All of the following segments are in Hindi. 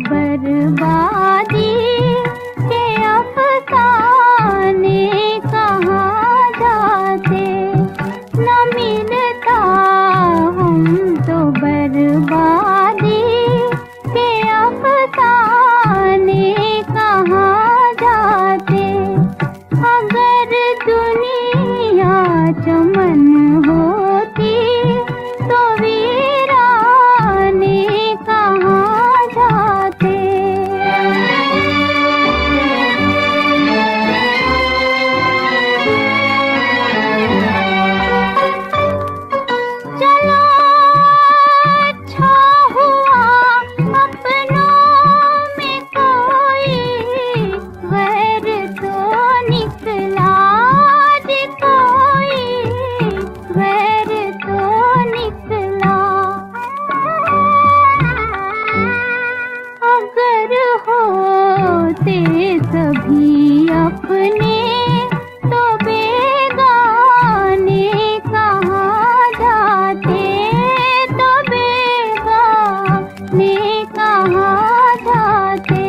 बर्बादी होते सभी अपने तो बेगाने कहाँ जाते, तो बेगाने कहाँ जाते।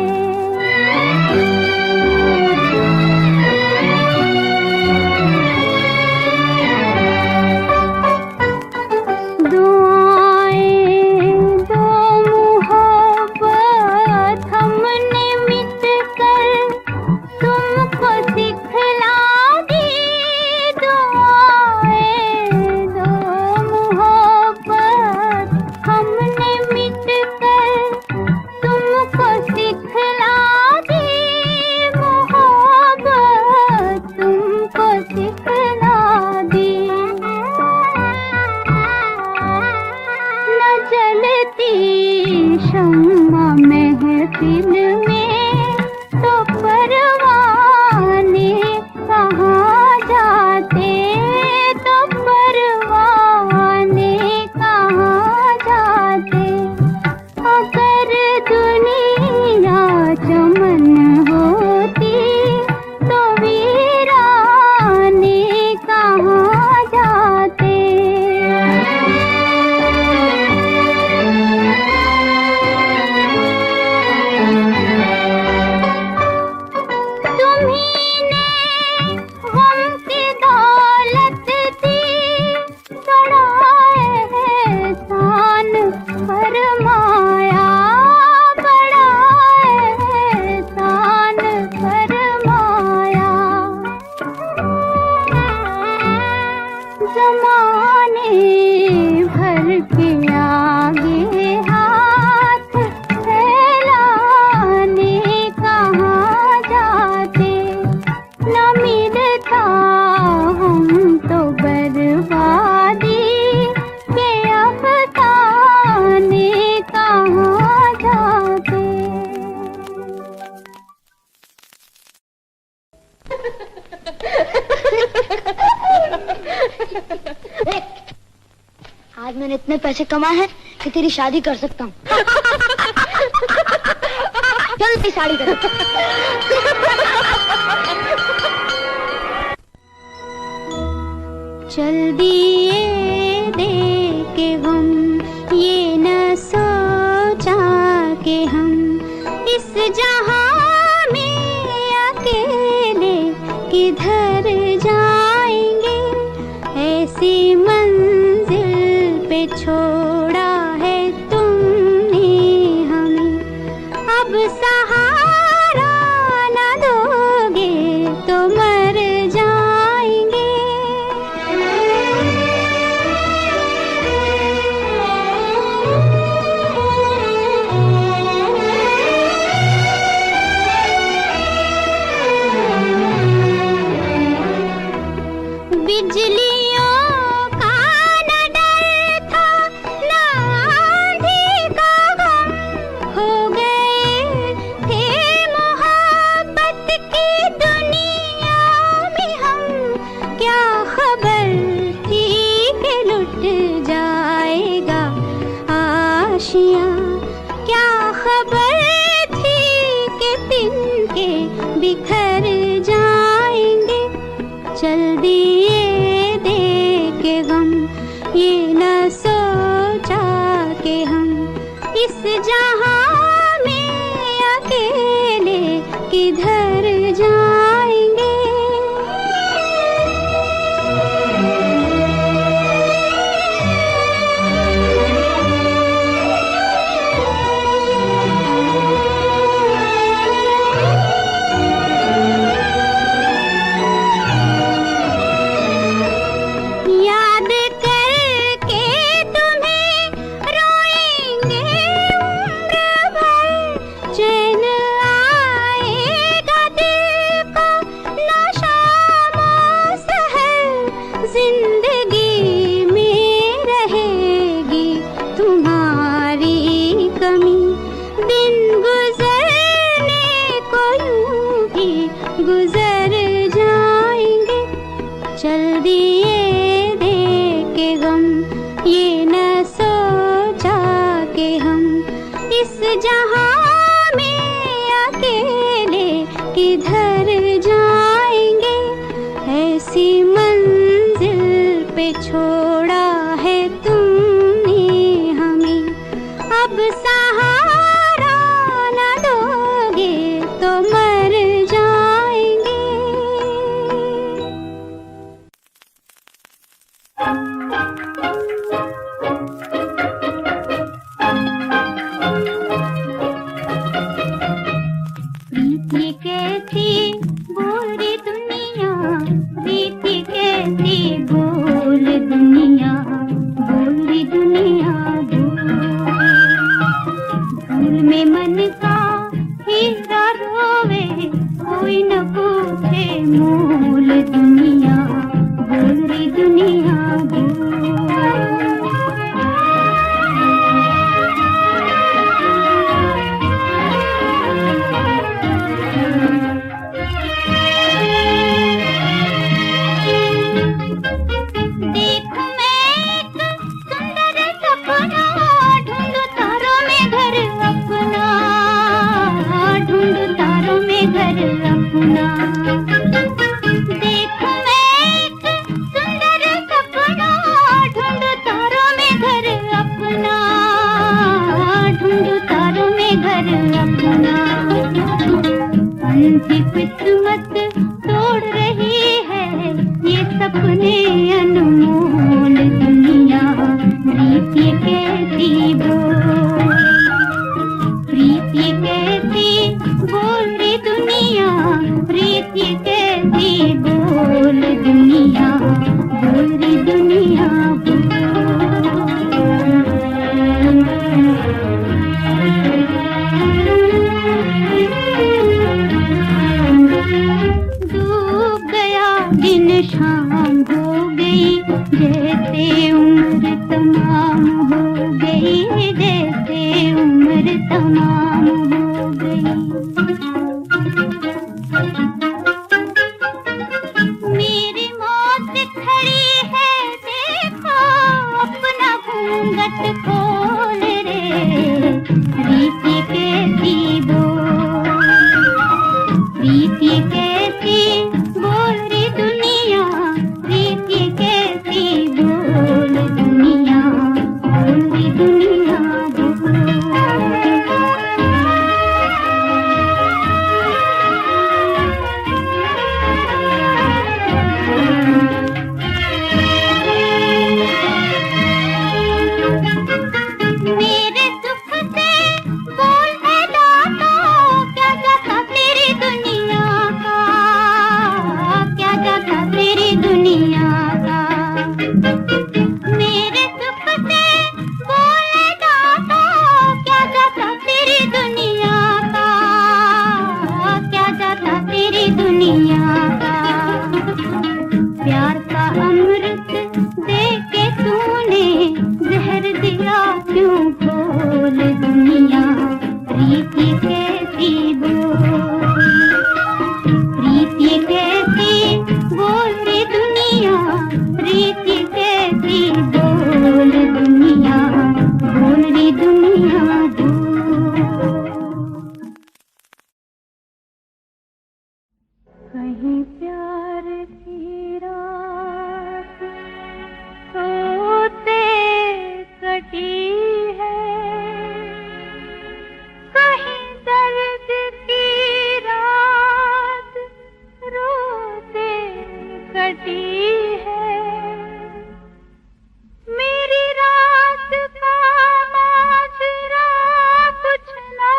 शम्मा महफिल में तो परवाने कहाँ जाते, तो परवाने कहाँ जाते। अगर दुनिया चमन होती तो वीराने कहाँ जाते। ज़माने भर के आगे हाथ फैलाने कहाँ जाते। न मिलता हम तो बर्बादी के अफसाने कहाँ जाते। आज मैंने इतने पैसे कमाए हैं कि तेरी शादी कर सकता हूँ। चल तेरी शादी कर। चल दिए दे के गम ये न सोचा के हम इस जहां में अकेले किधर जाएंगे। ऐसी मंजिल पे छोड़ा है तुमने हमें, अब सहारा न दोगे तो मर जाएंगे। बिजलियों का न डर था न आंधी का गम, हो गए थे मोहब्बत की दुनिया में हम। क्या खबर थी कि लुट जाएगा आशिया, क्या खबर थी कि तिनके बिखर जाएंगे। चल दिए दे के गम ये न सोचा के हम इस जहां में अकेले किधर जाएंगे। याद करके तुम्हें रोएंगे उम्र भर, चैन आएगा दिल को न शाम सहर। जिंदगी में रहेगी तुम्हारी कमी, दिन गुजरने को यूं ही गुजर जाएंगे। चल दिए दे के गम ये न सोचा के हम इस जहां में अकेले किधर जाएंगे, ऐसी मंजिल पे छोड़ा है तुमने हमें। अब सहारा न दोगे तो मर जाएंगे। ये कैसी बोल रही दुनिया, रीति कैसी बोल दुनिया, बोल रही दुनिया भूल में मन का हीरा रोवे, कोई न पूछे मोल दुनिया, बोल रही दुनिया किस्मत तोड़ रही है ये सपने अनमोल दुनिया, प्रीति कैसी बोल, प्रीति कैसी बोल रही दुनिया, प्रीति कैसी बोल दुनिया, बोल रही दुनिया दिन शाम हो गई, जैसे उम्र तमाम हो गई, जैसे उम्र तमाम हो गई। मेरी मौत खड़ी है देखो, अपना घूंघट खोल रे, रीति कैसी बोल, रीति कैसी बोल रही दुनिया, रीति कैसी बोल दुनिया, बोल रही दुनिया मेरे सुख से बोल है दाता, क्या जाता तेरी दुनिया का, क्या जाता तेरी दुनिया का। मेरे सुख से बोल है दाता, क्या जाता तेरी दुनिया का, क्या जाता तेरी दुनिया का। प्यार का अमृत दे के तूने जहर दिया क्यों बोल दुनिया, प्रीति कैसी बोल, प्रीति कैसी बोल रही दुनिया, प्रीति कैसी बोल दुनिया, बोल रही दुनिया कहीं प्यार की रात सोते कटी है, कहीं दर्द की रात रोते कटी है। मेरी रात का माजरा कुछ ना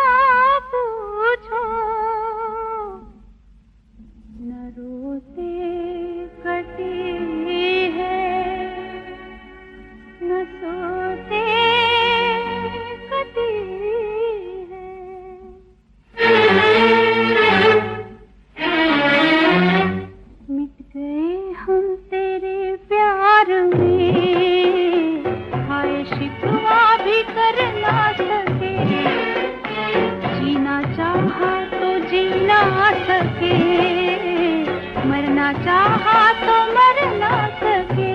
पूछो, न रोते कटी है, न सोते कटी है। मिट गए हम तेरे प्यार में, हाय शिकवा भी कर ना सके, जीना चाहा तो जी ना सके, मरना चाहा तो मर ना सके।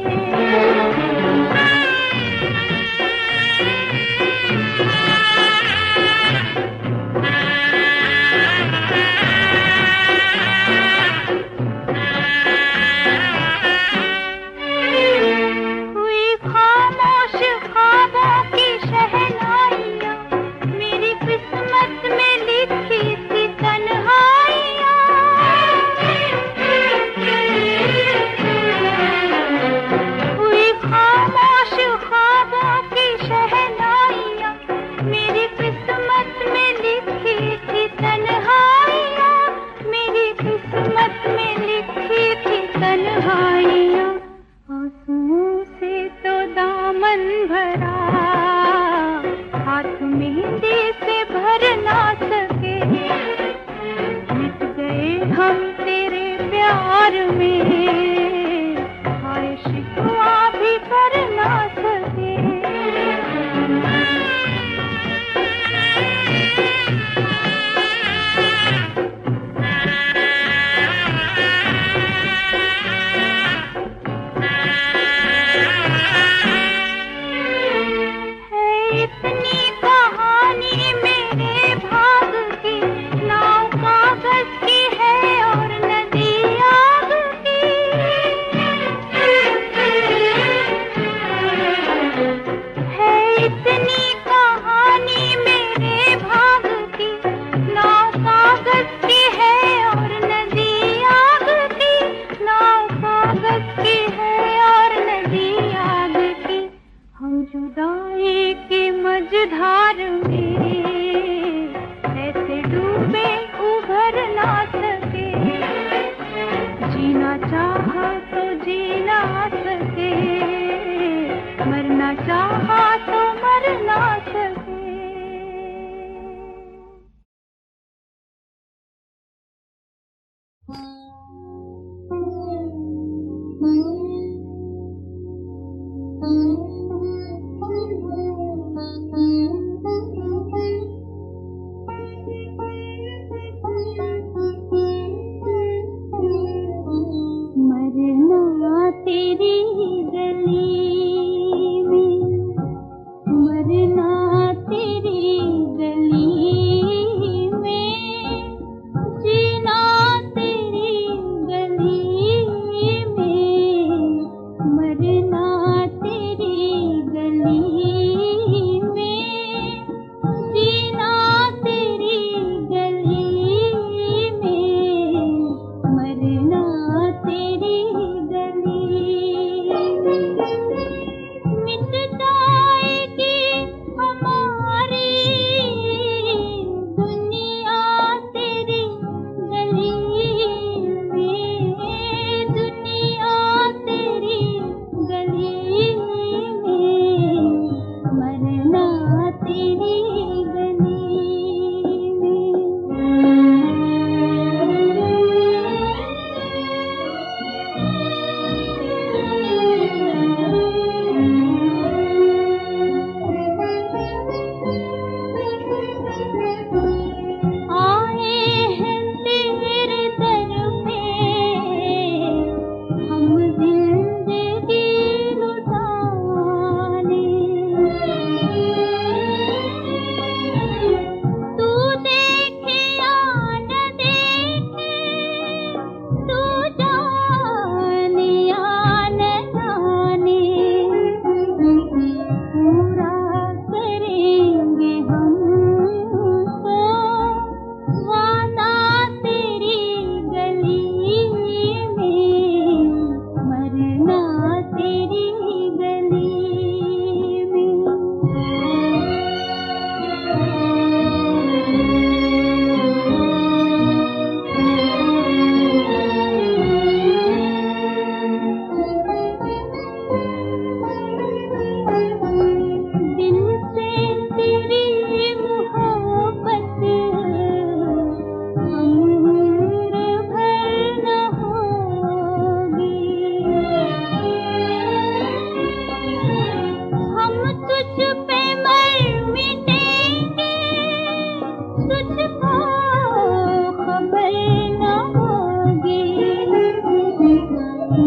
प्यार में हाय शिकवा भी कर ना सके। जुदाई की मझधार में ऐसे डूबे उभर ना सके। जीना चाहा तो जी ना सके, मरना चाहा तो मर ना सके। मरना तेरी गली में, मरना तेरी गली में, जीना तेरी गली में, मरना तेरी गली में, जीना तेरी गली में, मरना तेरी गली में। मिट जाएगी हमारी दुनिया तेरी गली में, दुनिया तेरी गली में, मरना तेरी गली आए हैं तेरे दर पे हम जिंदगी लुटाने। तू देखे या न देखे, तू जाने या न जाने, पूरा करेंगे हम तो वादा तेरी गली में, मरना तेरी गली दिल से तेरी मोहब्बत उम्र भर न होगी। हम तुझ पे मर मिटेंगे, तुझको खबर न होगी।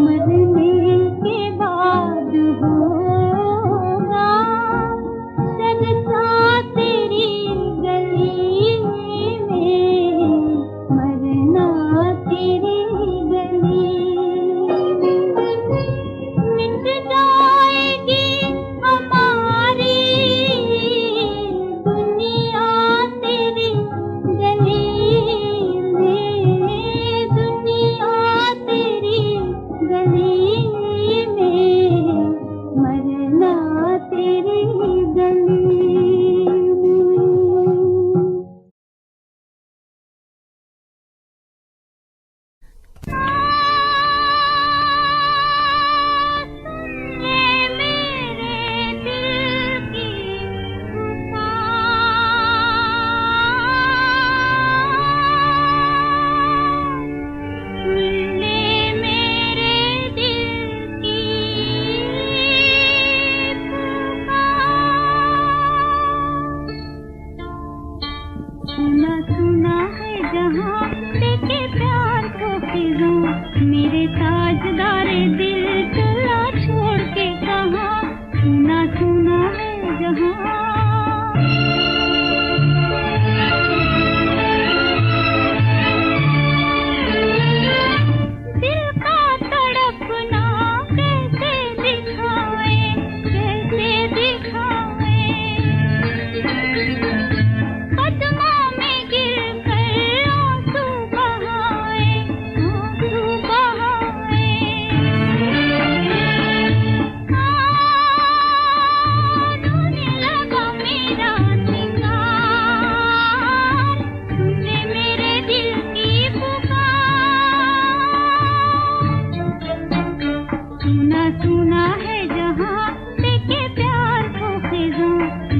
मरने के बाद होगा जलसा तेरी गली में, मरना तेरी गली में। मिट जाएगी हमारी दुनिया तेरी सुना सुना है जहाँ देखे प्यार को फिजा, मेरे ताजदारे दिल चला छोड़ के कहाँ, सुना सुना है जहाँ।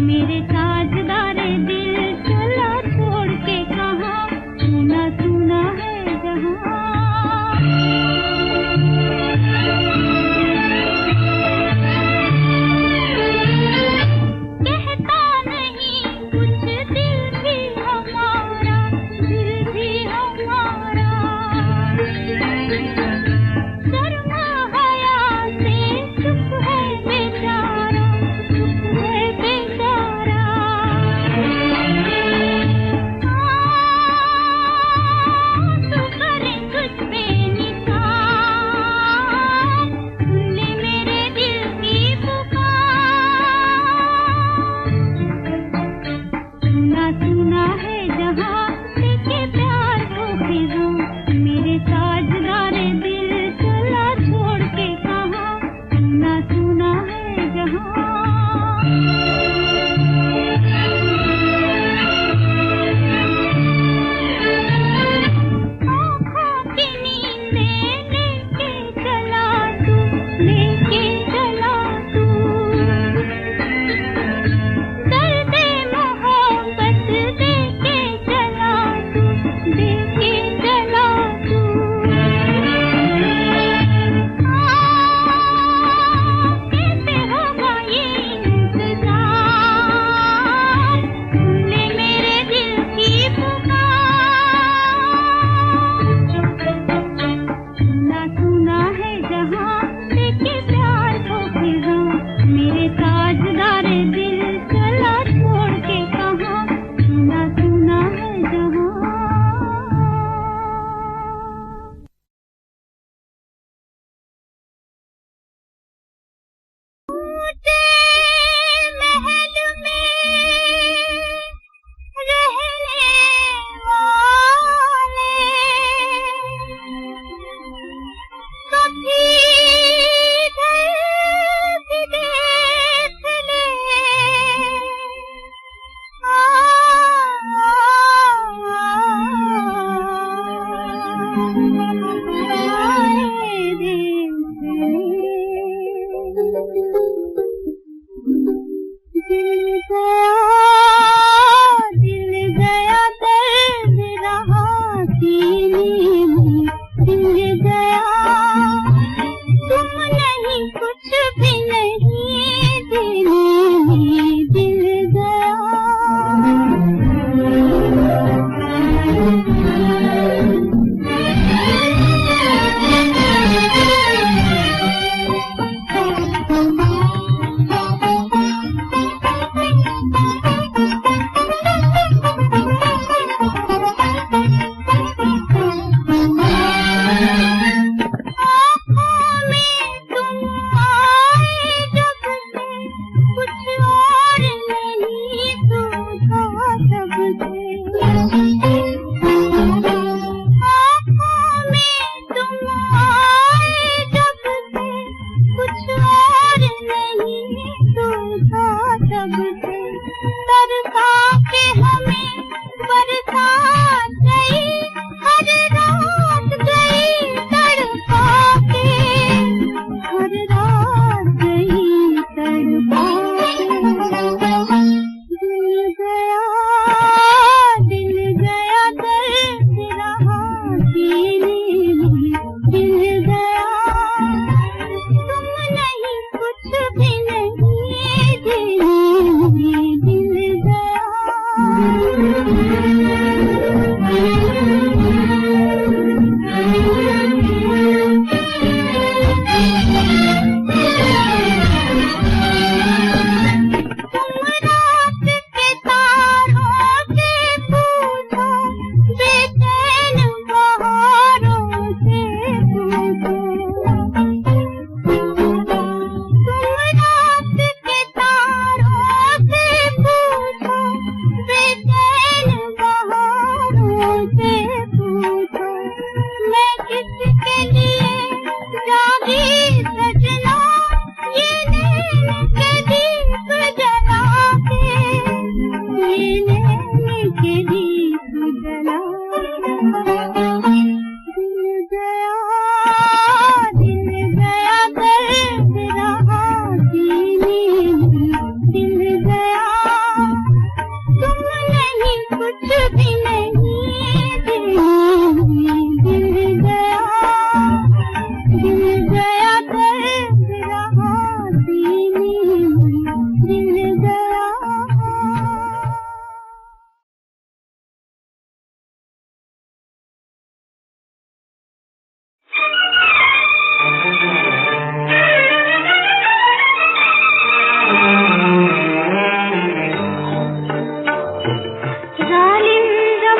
मेरे ताजदारे दिल चला छोड़ के कहाँ, सुना सुना है जहाँ। कहता नहीं कुछ दिल भी हमारा, दिल भी हमारा, शर्मा हया से चुप है बेचारा, चुप है बेचारा। तू करे कुछ बेनिसार, सुन ले मेरे दिल की पुकार, सुना सुना है जहाँ देखे प्यार को फिजा, मेरे ताजदारे दिल चला छोड़ के कहाँ, सुना सुना है जहाँ। आँखों की नींदें लेके चला तू, लेके चला तू, दर्दे मोहब्बत देके चला तू, देके चला तू। कैसे होगा ये इंतजार, सुन ले मेरे दिल की पुकार, सुना सुना है जहाँ देखे प्यार को फिजा, मेरे ताजदारे दिल चला छोड़ के कहाँ, सुना सुना है जहाँ। ऊंचे महल में रहने वाले कभी इधर भी देख ले, दिल गया दर्द रहा सीने में, दिल गया तुम नहीं कुछ भी नहीं देने में, दिल गया। जालिम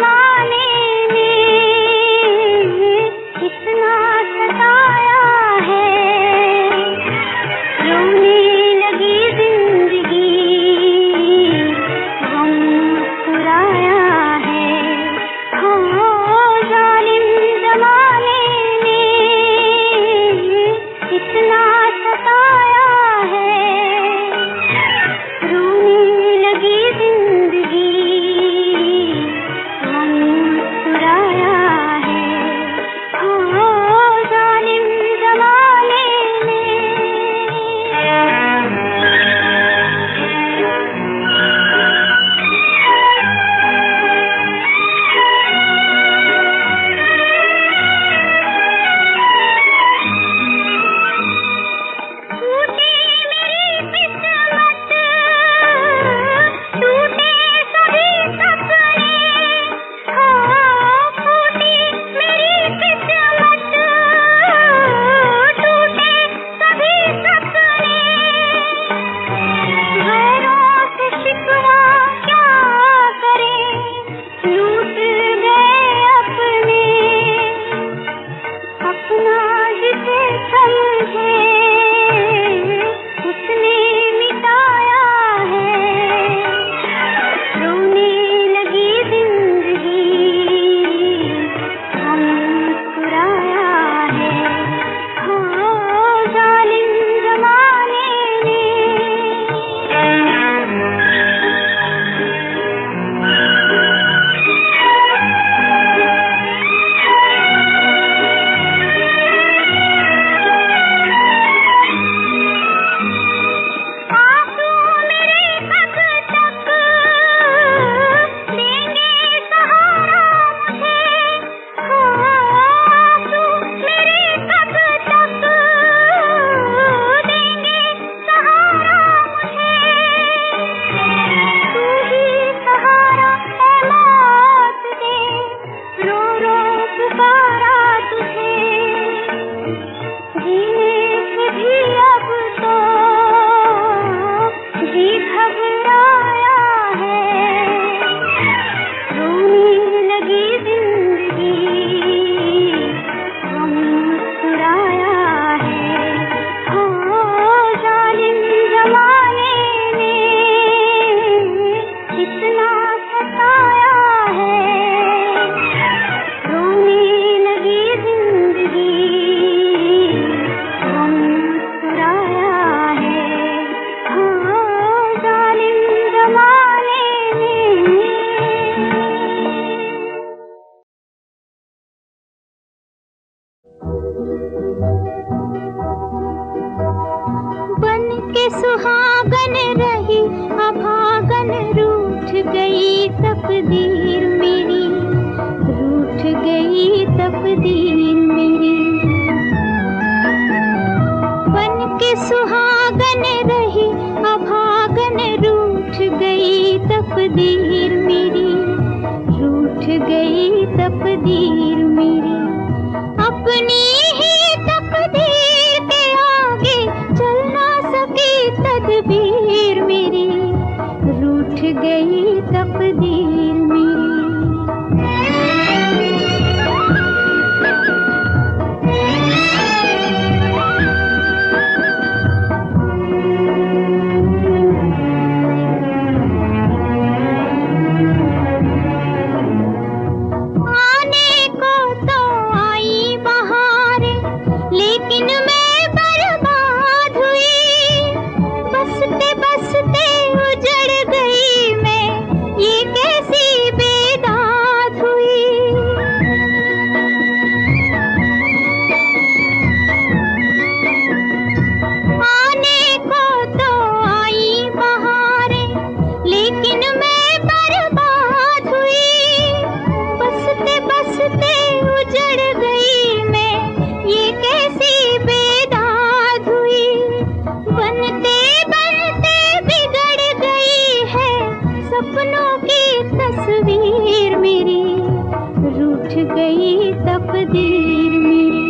तकदीर मेरी।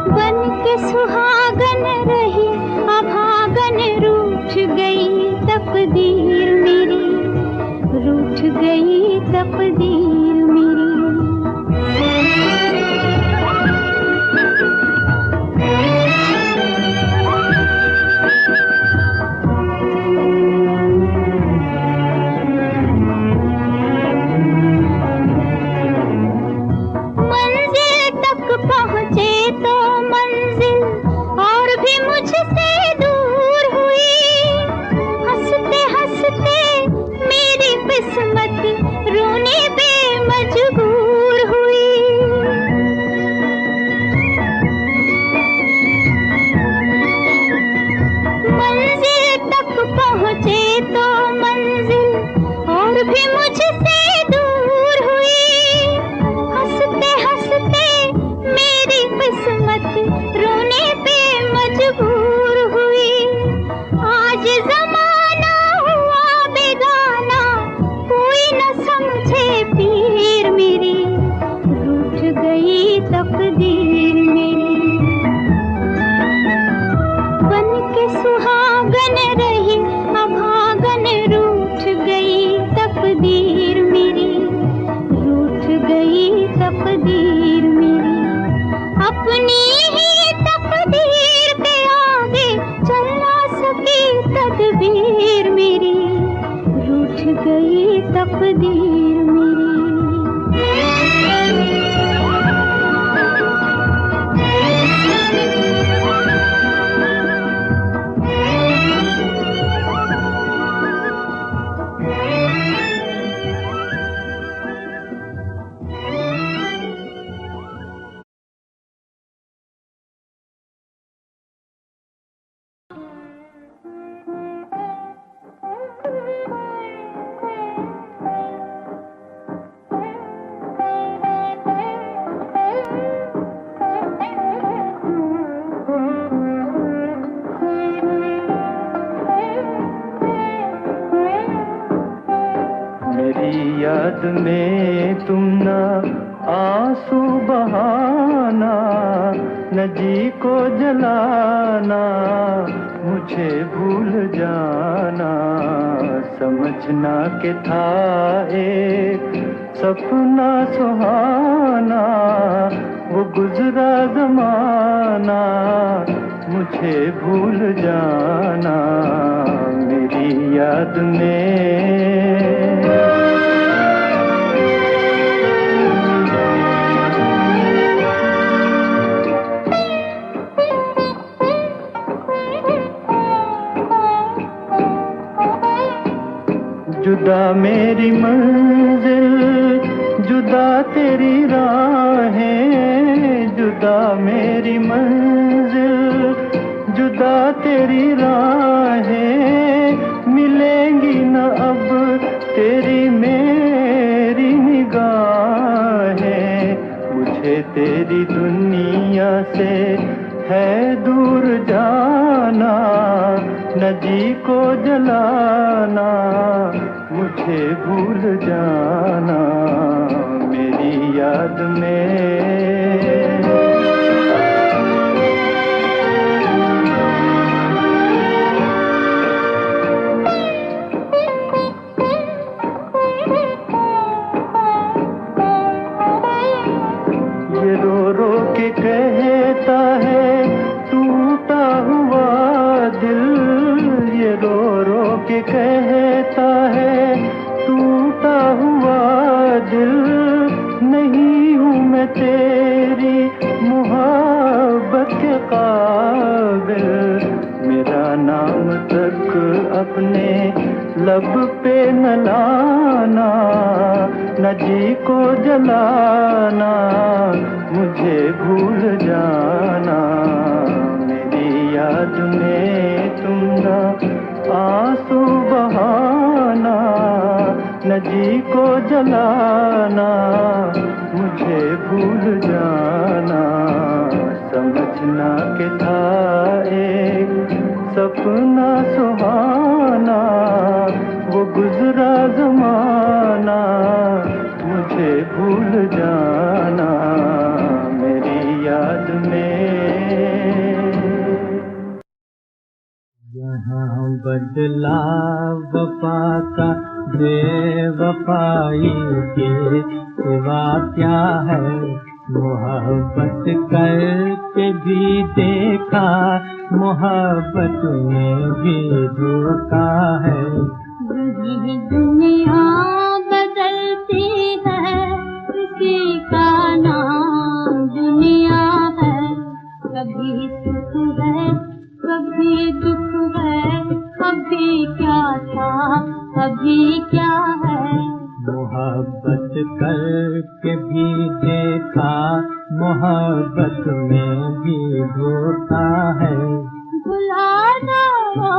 बन के सुहागन रही अभागन, रूठ गई तकदीर मेरी, रूठ गई तकदीर मेरी। याद में तुम ना आंसू बहाना, न जी को जलाना, मुझे भूल जाना। समझना के था एक सपना सुहाना, वो गुजरा जमाना, मुझे भूल जाना। मेरी याद में जुदा मेरी मंजिल, जुदा तेरी राहें, जुदा मेरी मंजिल, जुदा तेरी राहें, मिलेंगी न अब तेरी मेरी निगाहें। मुझे तेरी दुनिया से है दूर जाना, न जी को जलाना, मुझे भूल जाना। मेरी याद में ये रो रो के कहता है टूटा हुआ दिल, ये रो रो के कहता है टूटा हुआ दिल। नहीं हूँ मैं तेरी मोहब्बत के काबिल, मेरा नाम तक अपने लब पे न लाना, न जी को जलाना, मुझे भूल जाना। मेरी याद में तुम ना आंसू बहाना, न जी को जलाना, मुझे भूल जाना। समझना के था एक सपना सुहाना, वो गुजरा जमाना, मुझे मुझे भूल जाना मेरी याद में। यहाँ बदला वफा का बेवफाई के सिवा क्या है, मोहब्बत करके भी देखा, मोहब्बत में भी धोखा है। यही दुनिया बदलती है, किसी का नाम दुनिया है। कभी सुख है कभी दुख है, कभी क्या था कभी क्या है। मोहब्बत करके भी देखा, मोहब्बत में भी धोखा है। भुला दो वो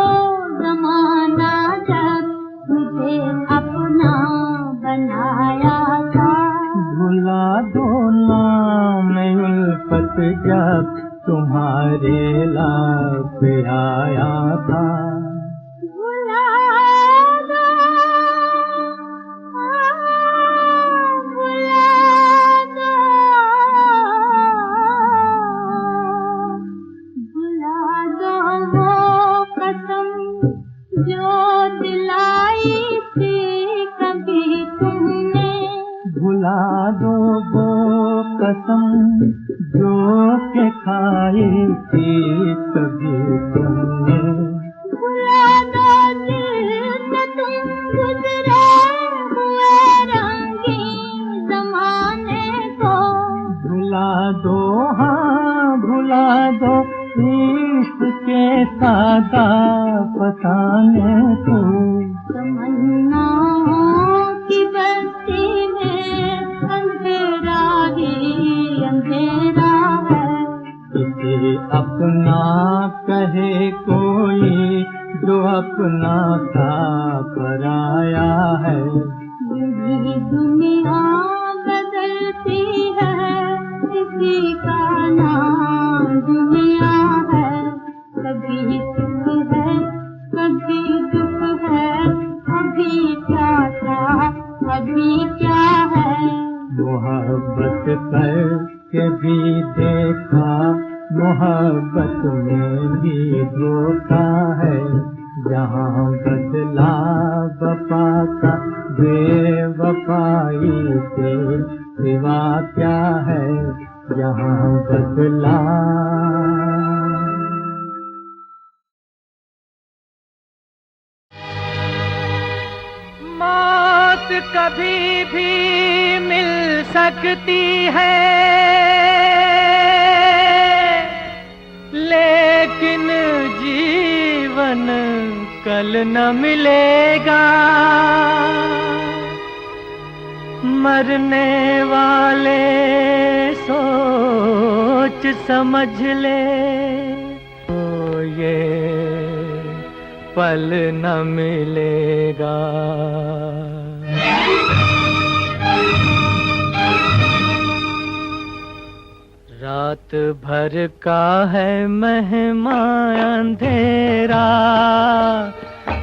ज़माना जब मुझे अपना बनाया था। भुला दो ना मैं उल्फत जब तुम्हारे लाप आया था। भुला दो, भुला दो, भुला दो वो कसम जो दिलाई थी कभी तुमने। भुला दो वो कसम जो के खाई थी कभी तुमने। भुला दो जिससे तुम गुजरे हुए रंगीन ज़माने को। भुला दो हाँ भुला दो इश्क के सादा फसाने को। तमन्नाओं की बस्ती में अंधेरा ही अंधेरा है। किसी अपना कहे कोई जो अपना था पराया है। यही दुनिया बदलती है, किसी का नाम दुनिया है। कभी सुख है कभी दुख है, कभी क्या था कभी क्या है। मोहब्बत करके भी देखा, मोहब्बत में भी धोखा है। जहाँ बदला वफा का बेवफाई से सिवा क्या है, जहाँ बदला। मौत कभी भी मिल सकती है, लेकिन जीवन कल न मिलेगा। मरने वाले सोच समझ ले, तो ये पल न मिलेगा। रात भर का है मेहमान अंधेरा,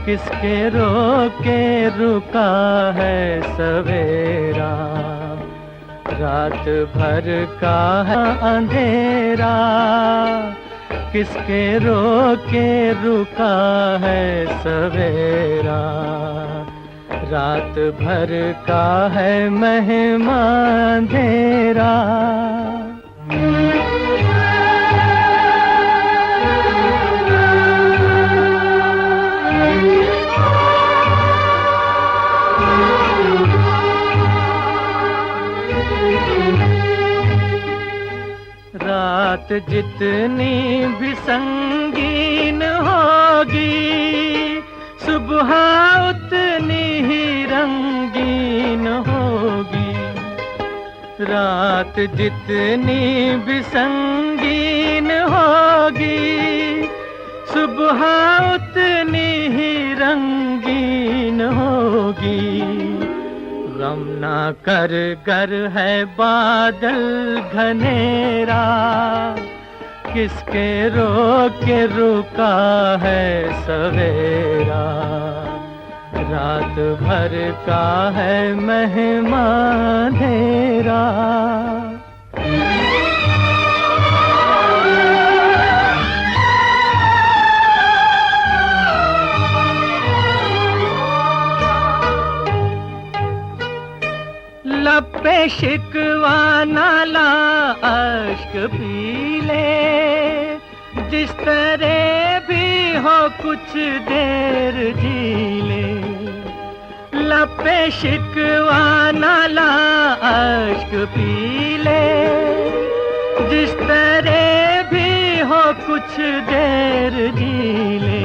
किसके रोके रुका है सवेरा। रात भर का है अंधेरा, किसके रोके रुका है सवेरा। रात भर का है मेहमान अंधेरा। रात जितनी भी संगीन होगी, सुबह उतनी ही रंगीन होगी। रात जितनी भी संगीन होगी, सुबह उतनी ही रंगीन होगी। गम ना कर गर है बादल घनेरा, किसके रोके रुका है सवेरा। रात भर का है मेहमान अंधेरा। लब पे शिकवा नाला अश्क पी ले, जिस तरह भी हो कुछ देर जी ले। लब पे शिकवा नाला अश्क पी ले, जिस तरह भी हो कुछ देर जी ले।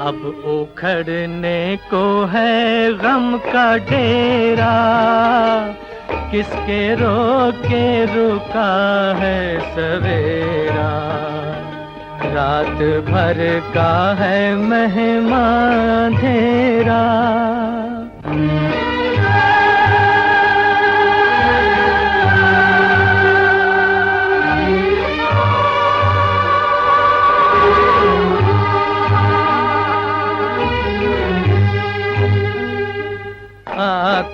अब उखड़ने को है गम का डेरा, किसके रोके रुका है सवेरा। रात भर का है मेहमान अंधेरा।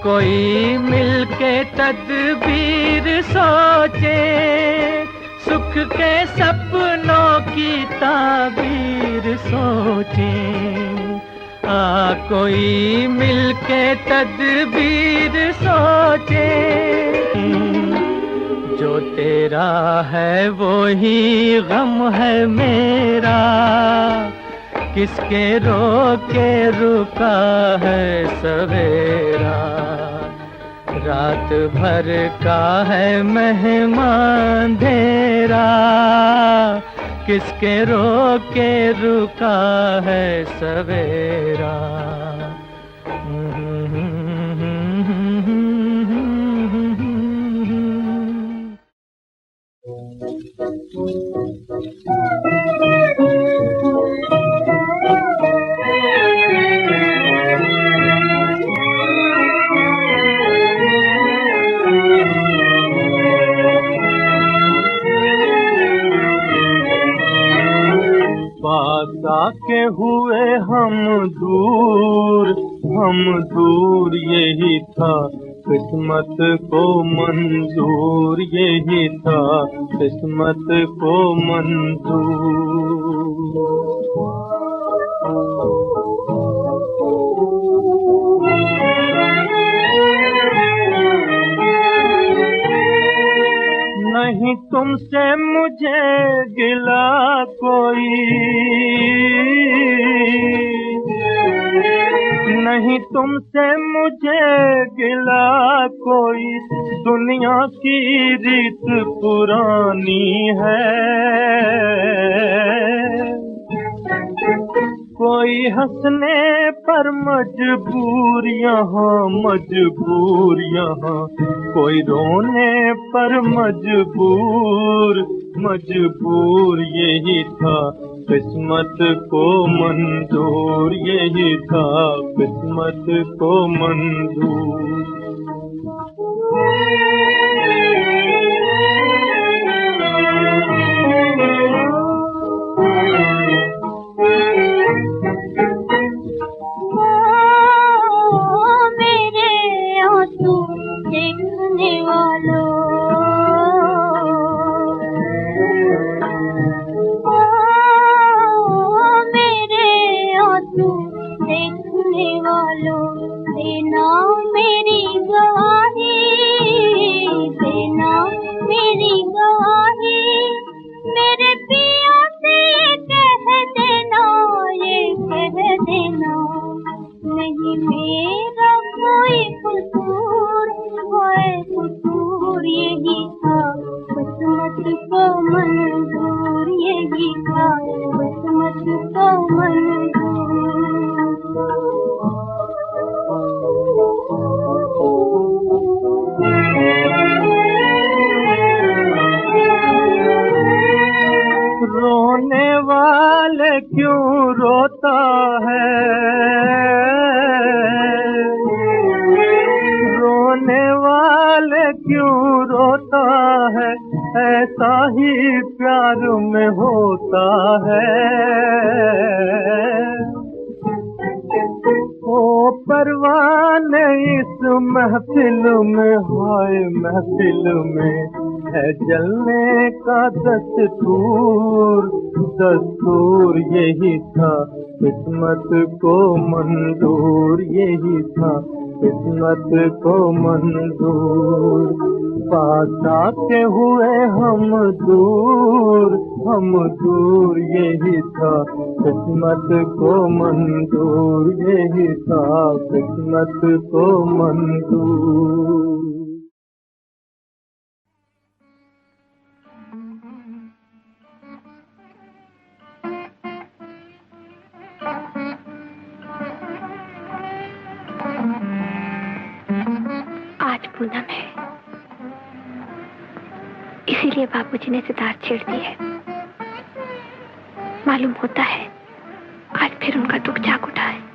कोई मिलके तदबीर सोचे, सुख के सपनों की ताबीर सोचे। कोई मिलके तदबीर सोचे, जो तेरा है वो ही गम है मेरा। किसके रोके रुका है सवेरा। रात भर का है मेहमान अंधेरा, किसके रोके रुका है सवेरा। के हुए हम दूर यही था किस्मत को मंजूर, यही था किस्मत को मंजूर। नहीं तुमसे मुझे गिला कोई, नहीं तुमसे मुझे गिला कोई। दुनिया की रीत पुरानी है, कोई हंसने पर मजबूर यहाँ, मजबूर यहाँ। कोई रोने पर मजबूर, मजबूर यही था किस्मत को मंजूर, यही था किस्मत को मंजूर। रोने वाले क्यों रोता है, रोने वाले क्यों रोता है। ऐसा ही प्यार में होता है। परवाने इस महफिल में, हाय महफिल में है जलने का दस्तूर। दस्तूर यही था किस्मत को मंजूर, यही था किस्मत को मंजूर। पास आके हुए हम दूर, हम दूर, यही था किस्मत को मंजूर, यही था किस्मत को मंजूर। आज पूनम है, इसीलिए बाबूजी ने सितार छेड़ दी है। मालूम होता है आज फिर उनका दुख जाग उठा है।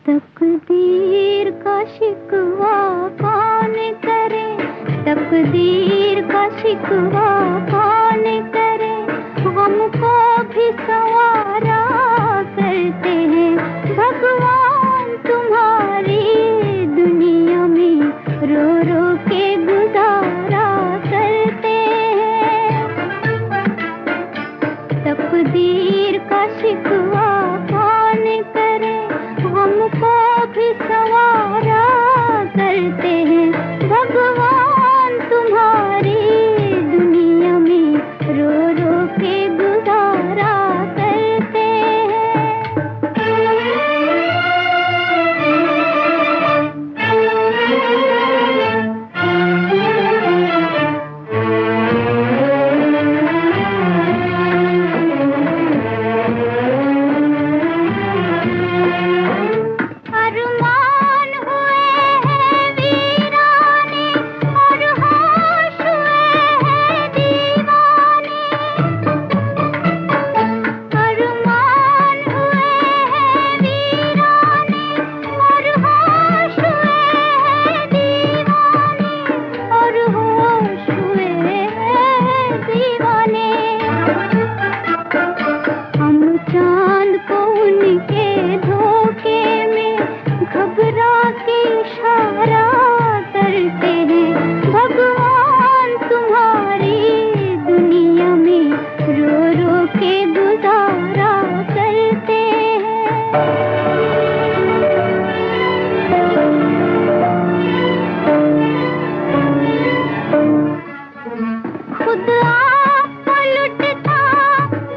तकदीर का शिकवा कौन करे, तकदीर का शिकवा कौन करे, हमको भी सवारा करते हैं भगवान तुम्हारी दुनिया में, रो रो के गुजारा करते हैं। तकदीर का शिकवा कौन करे, हमको भी सवारा करते हैं भगवान तुम्हारी दुनिया में, रो रो के गुजारा करते अरमान हुए हैं वीराने और होश हुए हैं दीवाने, अरमान हुए हैं वीराने और होश हुए हैं दीवाने, और होश हुए हैं दीवाने। हम चांद को उनके धोखे में घबरा के इशारा करते हैं भगवान तुम्हारी दुनिया में, रो रो के गुजारा करते हैं। खुद आपको लुटता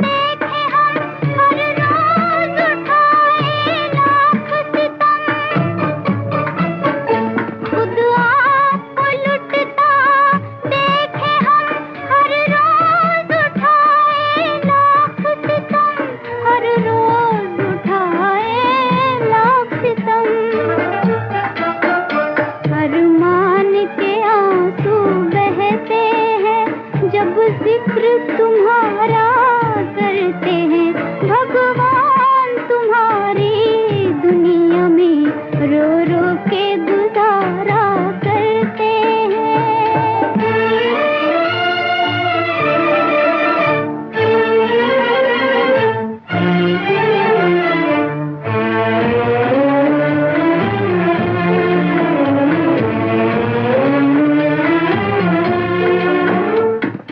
देखे हम, हर रोज उठाए लाख सितम। खुद आपको लुटता देखे हम, हर रोज उठाए लाख सितम, हर रोज उठाए लाख सितम। अरमान के आंसू बहते हैं जब जिक्र तुम्हारा करते हैं भगवान तुम्हारी दुनिया में, रो रो के गुजारा करते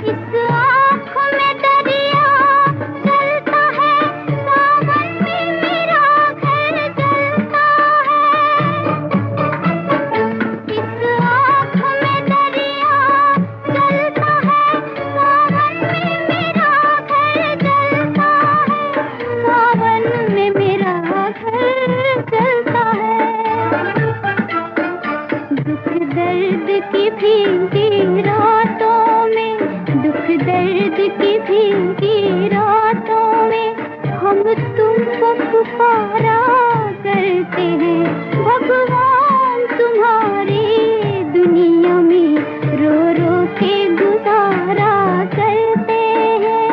इस आँख में दरिया चलता है, भीगी रातों में हम तुमको पुकारा करते हैं। भगवान तुम्हारी दुनिया में रो रो के गुजारा करते हैं।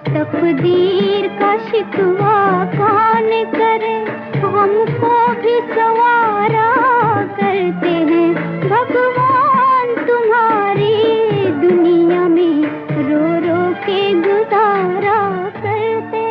तकदीर का शिकवा कौन करे, हमको भी सवारा करते हैं। भगवान तुम्हारी दुनिया में रो रो के गुजारा करते हैं।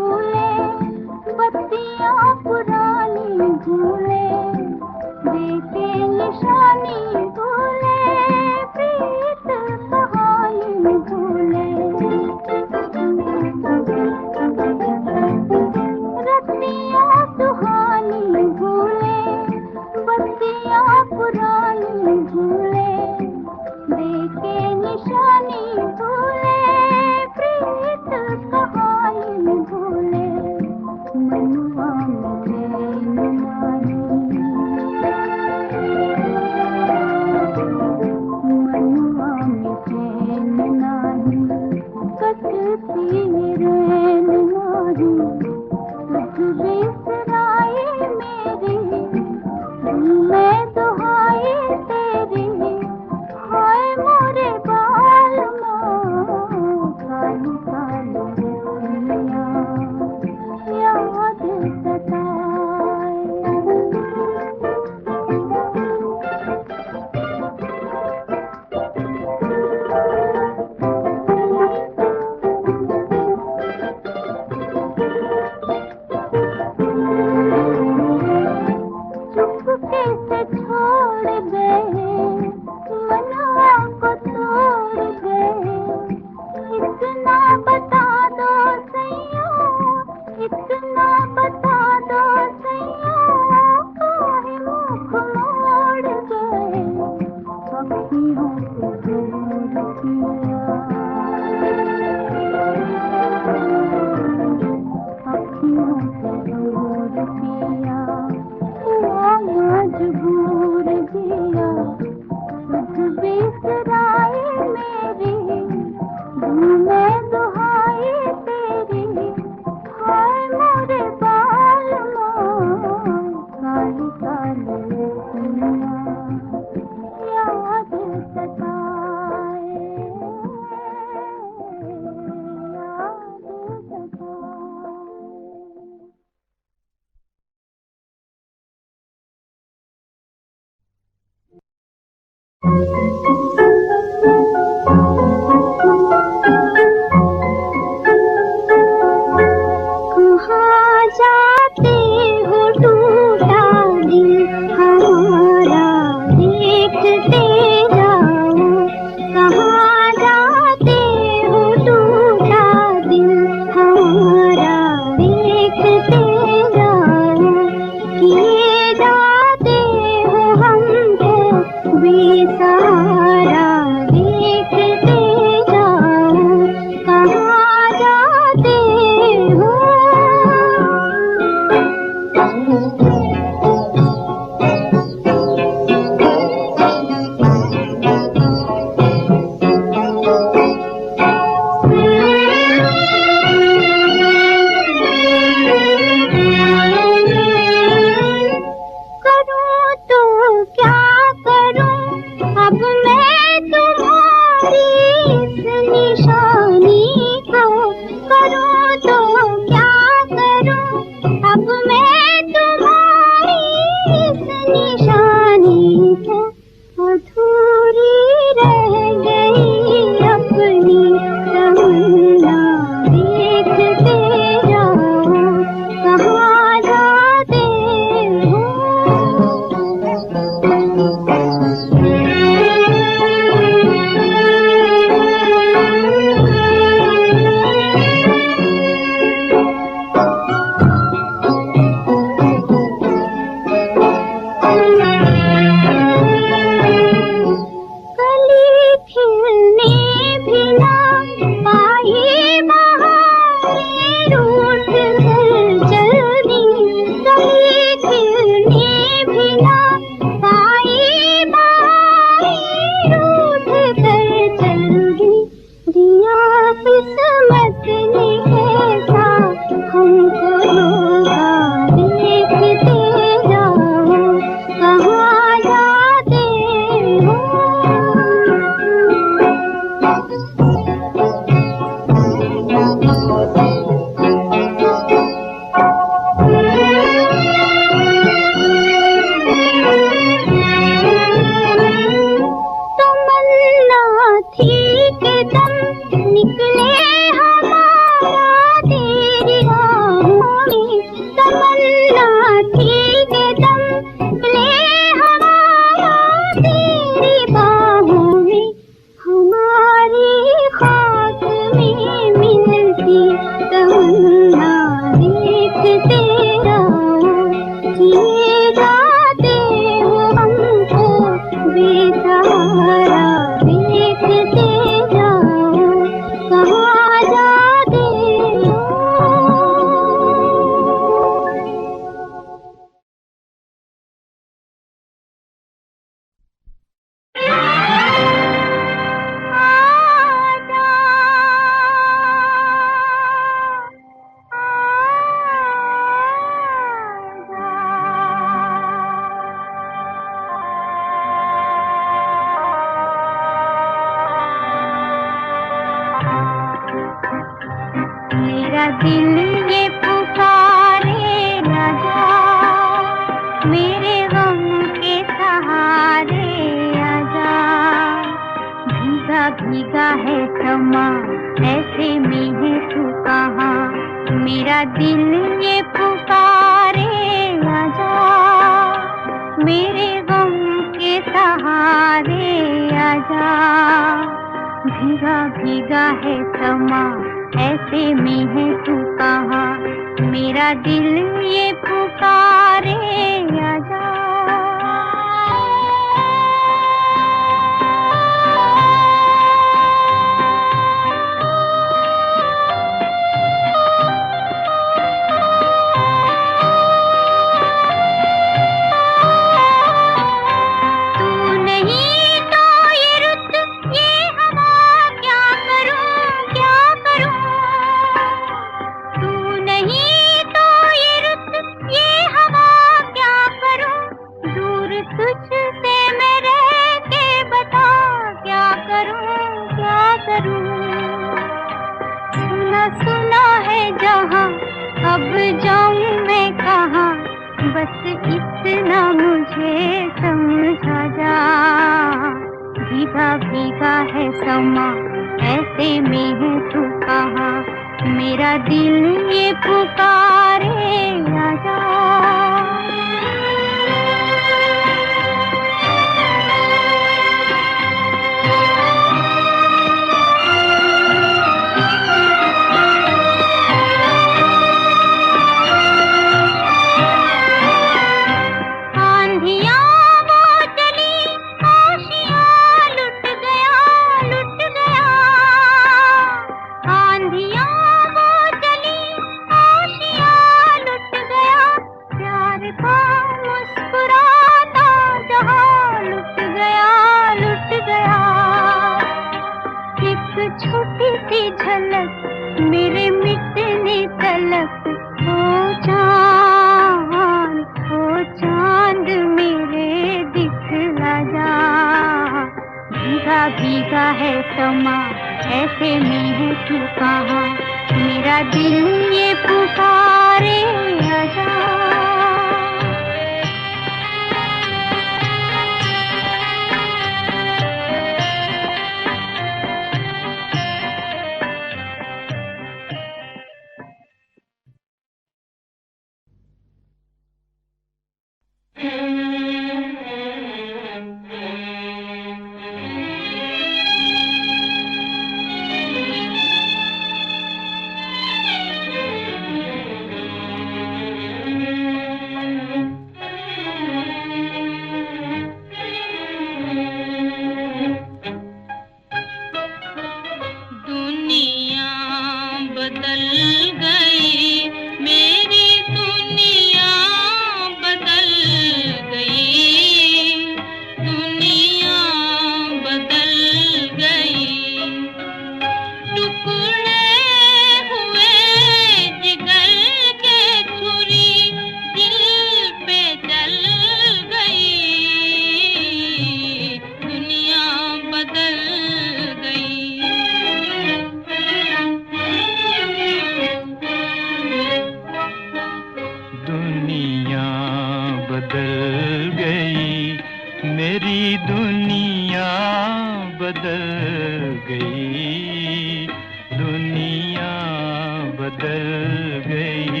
बदल गई।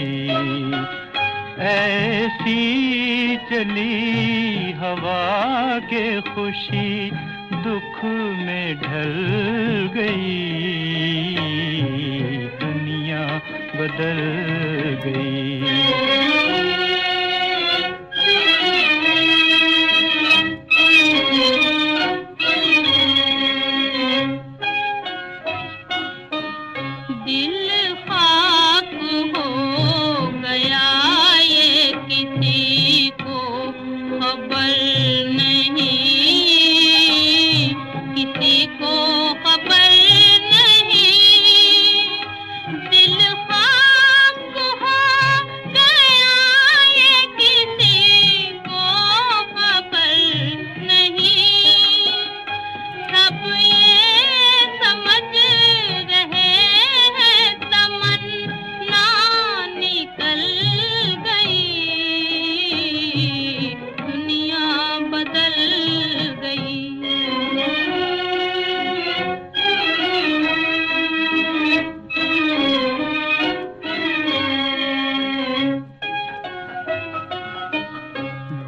ऐसी चली हवा के खुशी दुख में ढल गई, दुनिया बदल गई।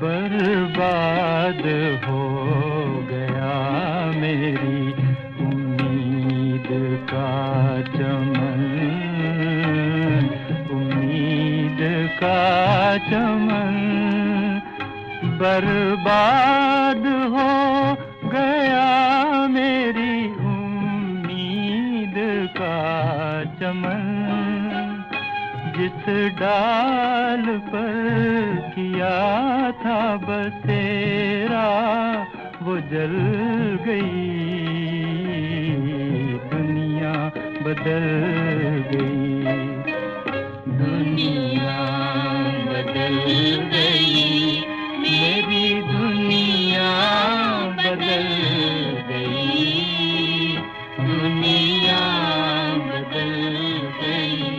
बर्बाद हो गया मेरी उम्मीद का चमन, उम्मीद का चमन। बर्बाद हो गया मेरी उम्मीद का चमन, जिस डाल पर किया था बसेरा वो जल गई, दुनिया बदल गई, दुनिया बदल गई, मेरी दुनिया बदल गई, दुनिया बदल गई।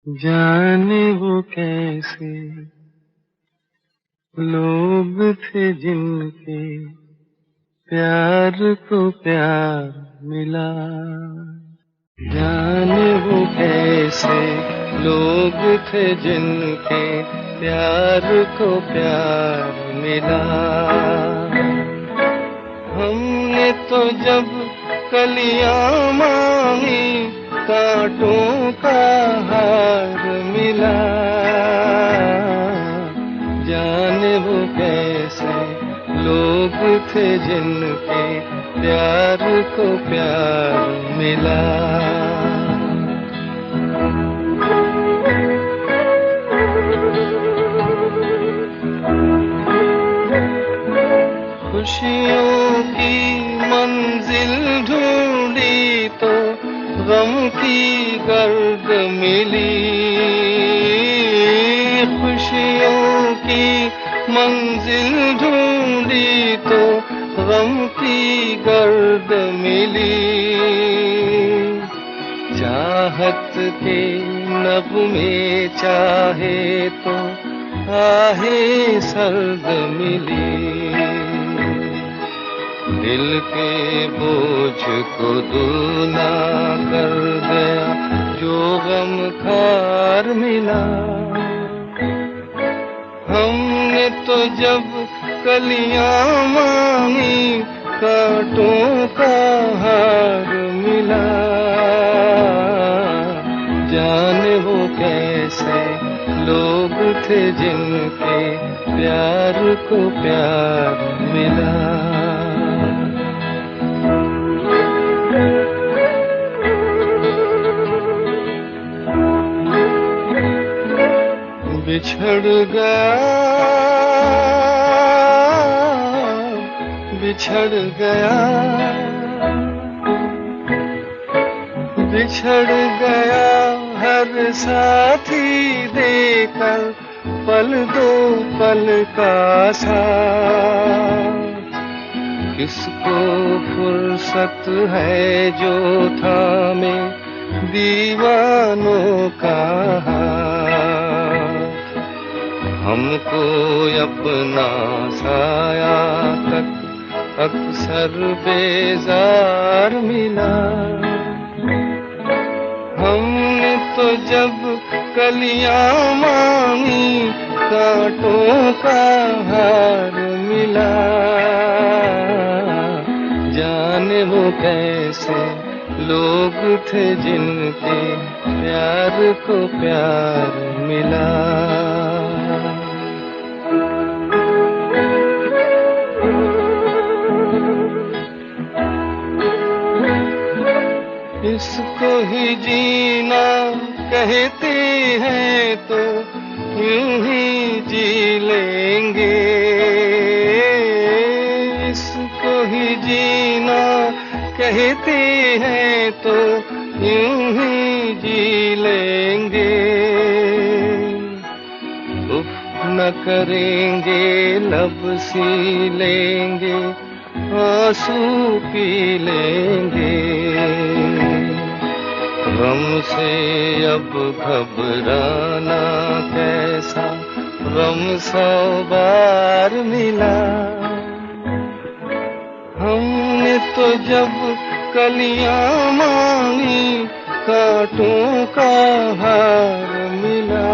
जाने वो कैसे लोग थे जिनके प्यार को प्यार मिला, जाने वो कैसे लोग थे जिनके प्यार को प्यार मिला। हमने तो जब कलियां मांगी कांटों का हार मिला, जाने वो कैसे लोग थे जिनके प्यार को प्यार मिला। खुशियों की मंजिल ढूंढी तो गम की गर्द मिली, खुशियों की मंजिल ढूंढी तो गम की गर्द मिली। चाहत के नगमे चाहे तो आहे सर्द मिली, दिल के बोझ को दूना कर गया जो गम खार मिला। हमने तो जब कलियां मांगी कांटों का हार मिला, जाने वो कैसे लोग थे जिनके प्यार को प्यार मिला। बिछड़ गया, बिछड़ गया, बिछड़ गया हर साथी देकर पल दो पल का साथ। किसको फुर्सत है जो थामे दीवानों का हाथ। हमको अपना साया तक अक्सर बेजार मिला। जब कलियां मांगी कांटों का हार मिला। जाने वो कैसे लोग थे जिनके प्यार को प्यार मिला। इसको ही जीना कहते हैं तो यूं ही जी लेंगे। इसको ही जीना कहते हैं तो यूं ही जी लेंगे। उफ न करेंगे लब सी लेंगे आंसू पी लेंगे। गम से अब घबराना कैसा गम 100 बार मिला। हमने तो जब कलियां मांगी कांटों का हार मिला।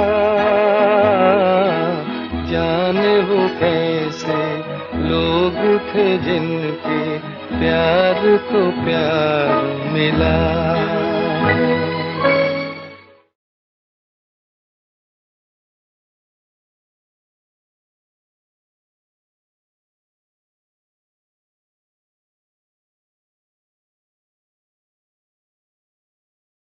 जाने वो कैसे लोग थे जिनके प्यार को प्यार मिला।